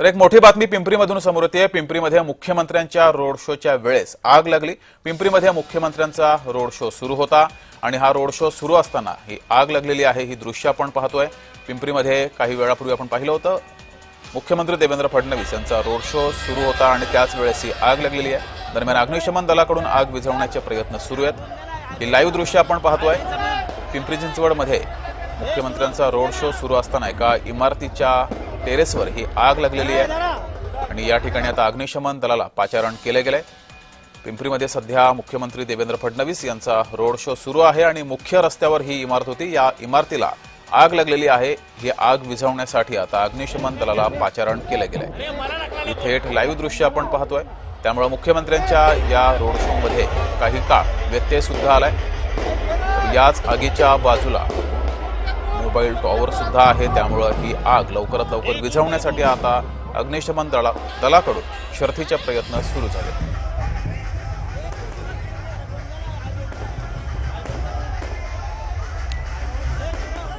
तर एक मोठी बातमी पिंपरीमधून समोर येते। पिंपरीमध्ये मुख्यमंत्र्यांच्या रोड शोच्या वेळेस आग लागली। पिंपरीमध्ये मुख्यमंत्र्यांचा रोड शो सुरू होता आणि हा रोड शो सुरू असताना ही आग लागलेली आहे। ही दृश्य आपण पाहतोय। पिंपरीमध्ये काही वेळापूर्वी आपण पाहिलं होतं मुख्यमंत्री देवेंद्र फडणवीस यांचा रोड शो सुरू होता आणि त्याच वेळेस ही आग लागलेली आहे। दरम्यान अग्निशमन दलाकडून आग विझवण्याचे प्रयत्न सुरू आहेत। ही लाईव्ह दृश्य आपण पाहतोय। पिंपरी चिंचवडमध्ये मुख्यमंत्र्यांचा रोड शो सुरू असताना एका इमारतीच्या टेरेसवर ही आग लागलेली आहे आणि या ठिकाणी आता अग्निशमन दलाला पाचारण केले गेले। पिंपरीमध्ये सध्या मुख्यमंत्री देवेंद्र फडणवीस यांचा रोड शो सुरू आहे आणि मुख्य रस्त्यावर ही इमारत होती। या इमारतीला आग लागलेली आहे। ही आग विझवण्यासाठी आता अग्निशमन दलाला पाचारण केले गेले। ही थेट लाईव्ह दृश्य आपण पाहतोय। त्यामुळे मुख्यमंत्र्यांच्या या रोड शो मध्ये काही काळ व्यत्यय सुद्धा आलाय। याच आगीच्या बाजूला मोबाईल टॉवर सुद्धा आहे। त्यामुळे ही आग लवकरात लवकर विझवण्यासाठी आता अग्निशमन दलाकडून शर्थीचे प्रयत्न सुरू झाले।